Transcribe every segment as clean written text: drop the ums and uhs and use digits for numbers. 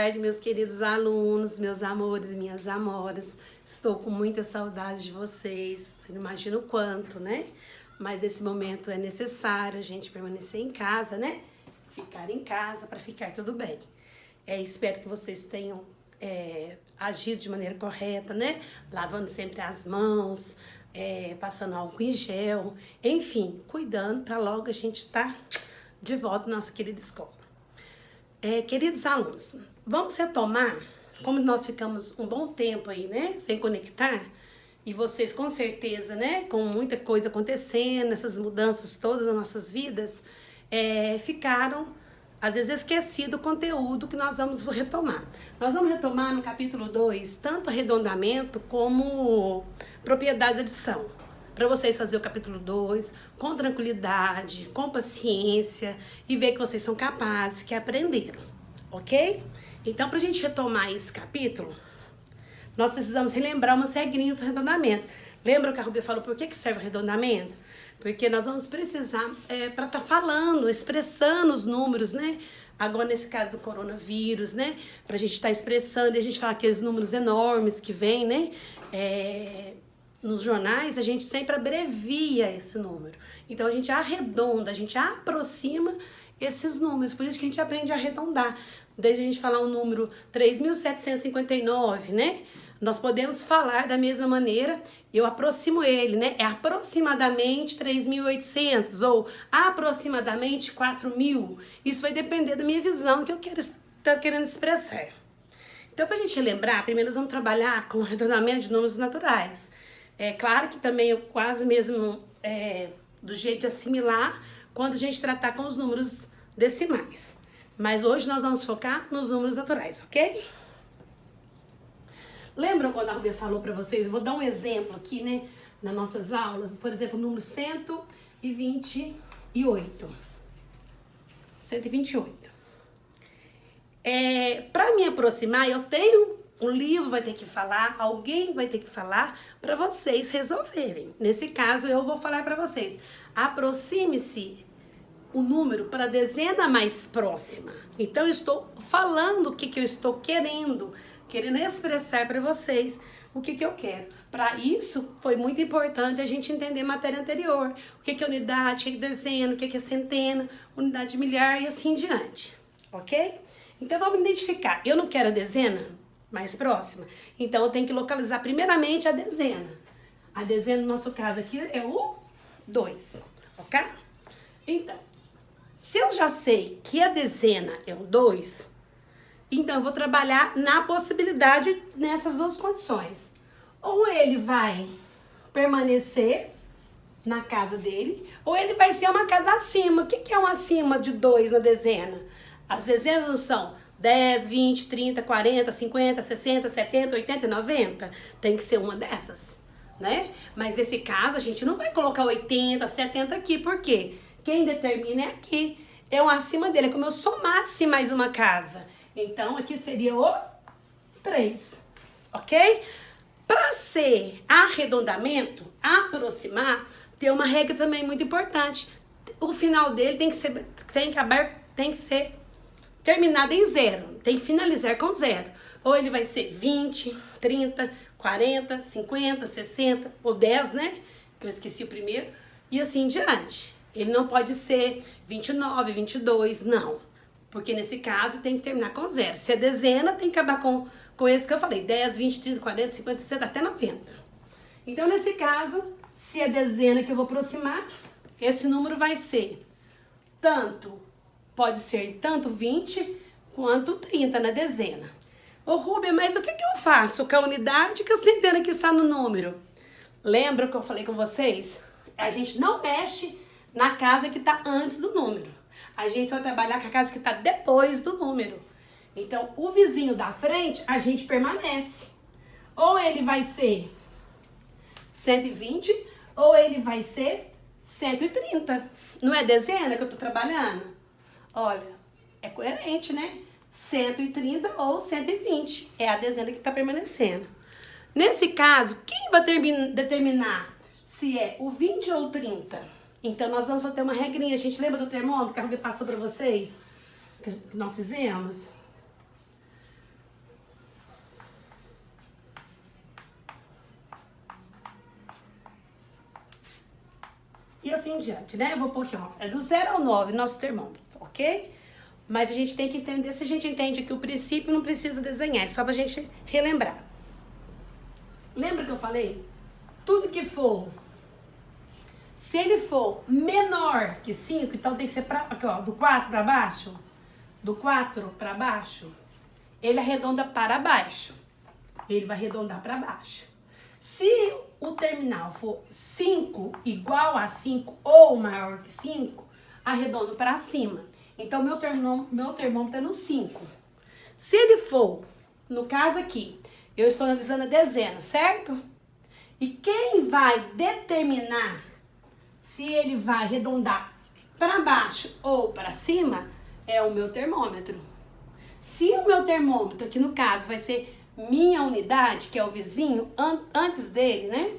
tarde, meus queridos alunos, meus amores e minhas amoras. Estou com muita saudade de vocês. Você não imagina o quanto, né? Mas nesse momento é necessário a gente permanecer em casa, né? Ficar em casa para ficar tudo bem. Espero que vocês tenham agido de maneira correta, né? Lavando sempre as mãos, passando álcool em gel, enfim, cuidando para logo a gente estar de volta na nossa querida escola. Queridos alunos, vamos retomar, como nós ficamos um bom tempo aí, né, sem conectar, e vocês com certeza, né, com muita coisa acontecendo, essas mudanças todas nas nossas vidas, ficaram, às vezes, esquecido o conteúdo que nós vamos retomar. Nós vamos retomar no capítulo 2, tanto arredondamento como propriedade de adição. Para vocês fazer o capítulo 2 com tranquilidade, com paciência e ver que vocês são capazes, que aprenderam, ok? Então, para a gente retomar esse capítulo, nós precisamos relembrar umas regrinhas do arredondamento. Lembra que a Rubi falou por que serve o arredondamento? Porque nós vamos precisar, para estar falando, expressando os números, né? Agora, nesse caso do coronavírus, né? Para a gente estar expressando e a gente falar aqueles números enormes que vem, né? Nos jornais, a gente sempre abrevia esse número. Então, a gente arredonda, a gente aproxima esses números. Por isso que a gente aprende a arredondar. Desde a gente falar o número 3.759, né? Nós podemos falar da mesma maneira, eu aproximo ele, né? É aproximadamente 3.800 ou aproximadamente 4.000. Isso vai depender da minha visão que eu estar querendo expressar. Então, para a gente relembrar, primeiro nós vamos trabalhar com o arredondamento de números naturais. É claro que também é quase mesmo do jeito de assimilar quando a gente tratar com os números decimais. Mas hoje nós vamos focar nos números naturais, ok? Lembram quando a Rubia falou para vocês? Vou dar um exemplo aqui, né? Nas nossas aulas. Por exemplo, o número 128. 128. Para me aproximar, eu tenho... Um livro vai ter que falar, alguém vai ter que falar para vocês resolverem. Nesse caso, eu vou falar para vocês. Aproxime-se o número para a dezena mais próxima. Então, eu estou falando o que eu estou querendo expressar para vocês o que eu quero. Para isso, foi muito importante a gente entender matéria anterior. O que é unidade, o que é dezena, o que é centena, unidade de milhar e assim diante. Ok? Então, vamos identificar. Eu não quero a dezena mais próxima. Então, eu tenho que localizar primeiramente a dezena. A dezena, no nosso caso aqui, é o 2, ok? Então, se eu já sei que a dezena é o 2, então eu vou trabalhar na possibilidade nessas duas condições. Ou ele vai permanecer na casa dele, ou ele vai ser uma casa acima. O que é um acima de 2 na dezena? As dezenas não são 10, 20, 30, 40, 50, 60, 70, 80 e 90. Tem que ser uma dessas, né? Mas nesse caso, a gente não vai colocar 80, 70 aqui. Por quê? Quem determina é aqui. É um acima dele. É como eu somasse mais uma casa. Então, aqui seria o 3. Ok? Para ser arredondamento, aproximar, tem uma regra também muito importante. O final dele tem que ser terminado em 0, tem que finalizar com 0. Ou ele vai ser 20, 30, 40, 50, 60, ou 10, né? Que eu esqueci o primeiro. E assim em diante. Ele não pode ser 29, 22, não. Porque nesse caso tem que terminar com 0. Se é dezena, tem que acabar com esse que eu falei. 10, 20, 30, 40, 50, 60, até 90. Então, nesse caso, se é dezena que eu vou aproximar, esse número vai ser pode ser tanto 20 quanto 30 na dezena. Ô Rubia, mas o que eu faço com a unidade que a centena que está no número? Lembra que eu falei com vocês? A gente não mexe na casa que está antes do número. A gente só trabalhar com a casa que está depois do número. Então, o vizinho da frente, a gente permanece. Ou ele vai ser 120, ou ele vai ser 130. Não é dezena que eu estou trabalhando? Olha, é coerente, né? 130 ou 120 é a dezena que está permanecendo. Nesse caso, quem vai determinar se é o 20 ou o 30? Então, nós vamos ter uma regrinha. A gente lembra do termômetro que a Rubi passou para vocês? Que nós fizemos? e assim em diante, né? Eu vou pôr aqui, ó, é do 0 ao 9, nosso termômetro, ok? Mas a gente tem que entender, se a gente entende que o princípio não precisa desenhar, é só pra gente relembrar. Lembra que eu falei? Tudo que for, se ele for menor que 5, então tem que ser aqui, ó, do 4 para baixo, do 4 para baixo, ele arredonda para baixo. Ele vai arredondar para baixo. Se o terminal for 5 igual a 5 ou maior que 5, arredondo para cima. Então, meu termômetro é no 5. Se ele for, no caso aqui, eu estou analisando a dezena, certo? E quem vai determinar se ele vai arredondar para baixo ou para cima é o meu termômetro. Se o meu termômetro, aqui no caso, vai ser minha unidade, que é o vizinho, antes dele, né?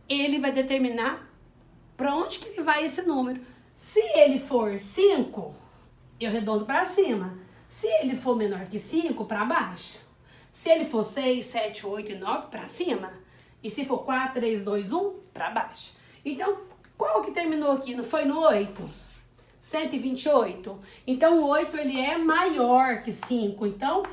Ele vai determinar para onde que ele vai esse número. Se ele for 5, eu arredondo para cima. Se ele for menor que 5, para baixo. Se ele for 6, 7, 8 e 9, para cima. E se for 4, 3, 2, 1, para baixo. Então, qual que terminou aqui? Não foi no 8? 128? Então, o 8 ele é maior que 5. Então,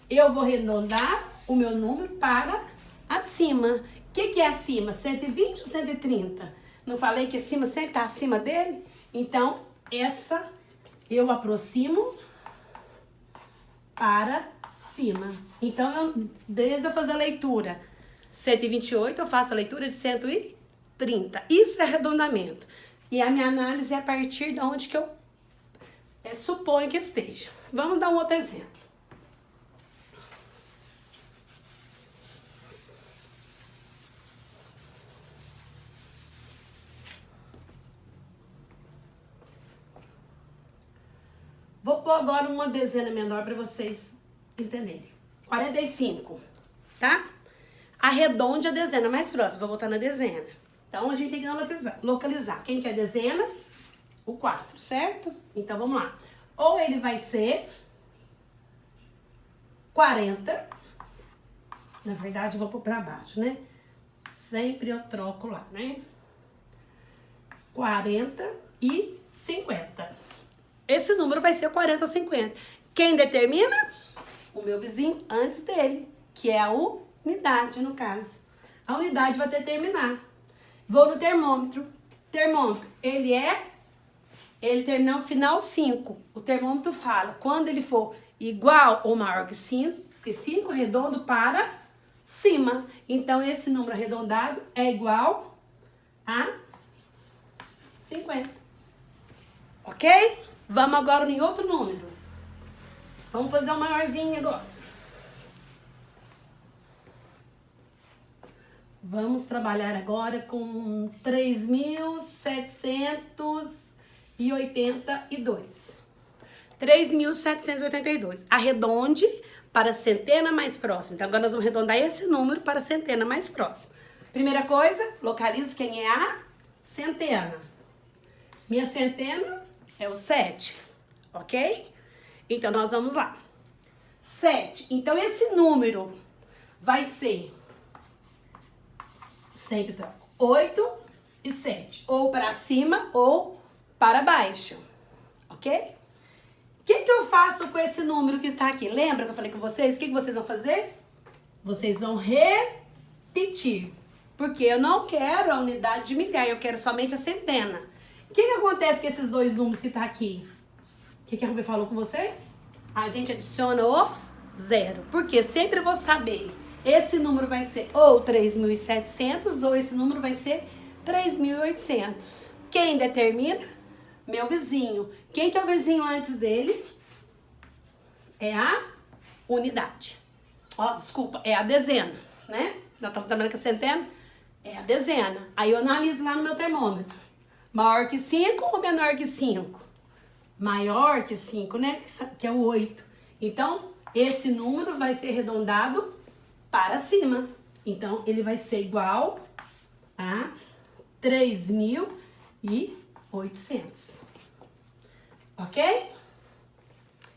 eu vou arredondar o meu número para acima. O que é acima? 120 ou 130? Não falei que acima sempre está acima dele? Então, essa eu aproximo para cima. Então, desde eu fazer a leitura 128, eu faço a leitura de 130. Isso é arredondamento. E a minha análise é a partir de onde que eu suponho que esteja. Vamos dar um outro exemplo. Vou pôr agora uma dezena menor para vocês entenderem. 45, tá? Arredonde a dezena mais próxima. Vou botar na dezena. Então, a gente tem que localizar. Quem quer dezena? O 4, certo? Então, vamos lá. Ou ele vai ser 40. Na verdade, eu vou pôr para baixo, né? Sempre eu troco lá, né? 40 e 50. Esse número vai ser 40 ou 50. Quem determina? O meu vizinho antes dele, que é a unidade, no caso. A unidade vai determinar. Vou no termômetro. Termômetro, ele termina no final 5. O termômetro fala, quando ele for igual ou maior que 5, redondo para cima. Então, esse número arredondado é igual a 50. Ok? Vamos agora em outro número. Vamos fazer um maiorzinho agora. Vamos trabalhar agora com 3.782. 3.782. Arredonde para a centena mais próxima. Então, agora nós vamos arredondar esse número para a centena mais próxima. Primeira coisa, localize quem é a centena. Minha centena é o 7, ok? Então, nós vamos lá. 7. Então, esse número vai ser, sempre troco, 8 e 7. Ou para cima ou para baixo, ok? O que eu faço com esse número que está aqui? Lembra que eu falei com vocês? O que vocês vão fazer? Vocês vão repetir. Porque eu não quero a unidade de milhar, eu quero somente a centena. O que acontece com esses dois números que tá aqui? O que a Ruby falou com vocês? A gente adiciona o 0. Porque sempre eu vou saber, esse número vai ser ou 3.700 ou esse número vai ser 3.800. Quem determina? Meu vizinho. Quem que é o vizinho antes dele? É a unidade. Ó, desculpa, é a dezena, né? Nós estamos trabalhando com a centena. É a dezena. Aí eu analiso lá no meu termômetro. Maior que 5 ou menor que 5? Maior que 5, né? Que é o 8. Então, esse número vai ser arredondado para cima. Então, ele vai ser igual a 3.800. Ok?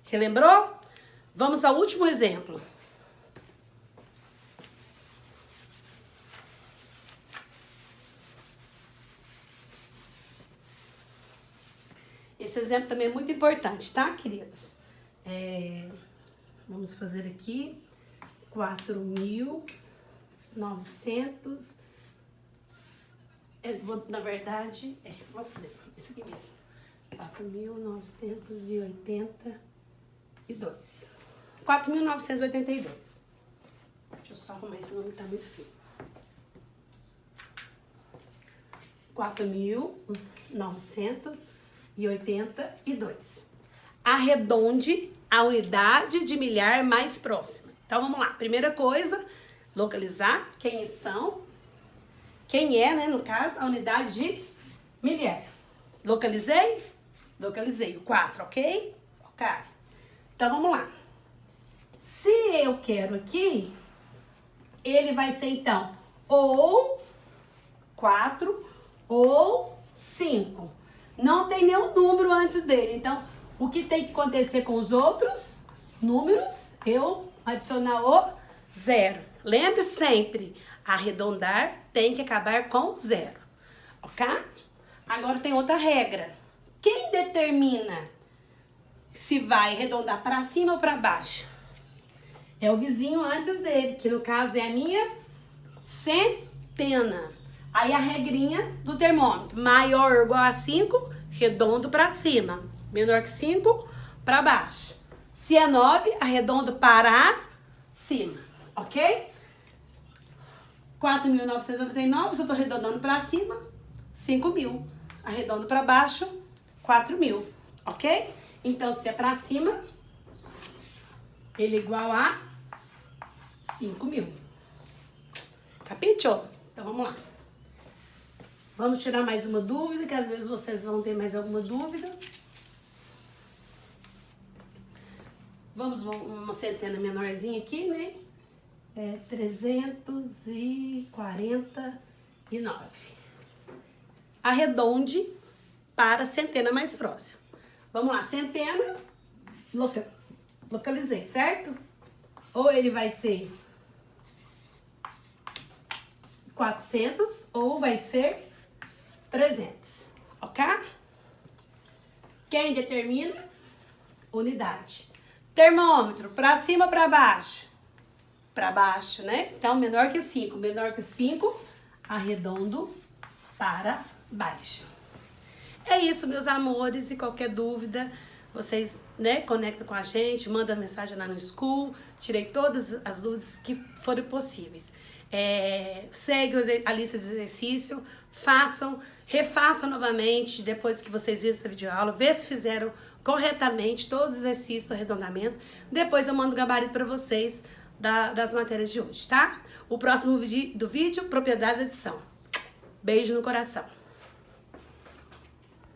Relembrou? Vamos ao último exemplo. Esse exemplo também é muito importante, tá, queridos? Vamos fazer aqui 4.900. Na verdade, vou fazer isso aqui mesmo. 4.982. 4.982. Deixa eu só arrumar esse nome que tá muito feio. 4.982. Arredonde a unidade de milhar mais próxima. Então, vamos lá. Primeira coisa, localizar quem são. Quem é, né, no caso, a unidade de milhar. Localizei? Localizei o 4, ok? Ok. Então, vamos lá. Se eu quero aqui, ele vai ser, então, ou 4 ou 5. Não tem nenhum número antes dele. Então, o que tem que acontecer com os outros números? Eu adicionar o 0. Lembre sempre, arredondar tem que acabar com 0. Ok? Agora tem outra regra. Quem determina se vai arredondar para cima ou para baixo? É o vizinho antes dele, que no caso é a minha centena. Aí a regrinha do termômetro, maior ou igual a 5, redondo para cima. Menor que 5, para baixo. Se é 9, arredondo para cima, ok? 4.999, se eu tô arredondando para cima, 5.000. Arredondo para baixo, 4.000, ok? Então, se é para cima, ele é igual a 5.000. Capicho? Então, vamos lá. Vamos tirar mais uma dúvida, que às vezes vocês vão ter mais alguma dúvida. Vamos uma centena menorzinha aqui, né? 349. Arredonde para a centena mais próxima. Vamos lá, centena, localizei, certo? Ou ele vai ser 400 ou vai ser 300, ok? Quem determina? Unidade. Termômetro, para cima ou para baixo? Para baixo, né? Então, menor que 5. Menor que 5, arredondo para baixo. É isso, meus amores. E qualquer dúvida, vocês, né, conectam com a gente, mandam mensagem lá no School. Tirei todas as dúvidas que forem possíveis. Segue a lista de exercício, refaçam novamente depois que vocês viram essa videoaula, vê se fizeram corretamente todos os exercícios do arredondamento. Depois eu mando o gabarito para vocês das matérias de hoje, tá? O próximo vídeo, propriedade de adição. Beijo no coração.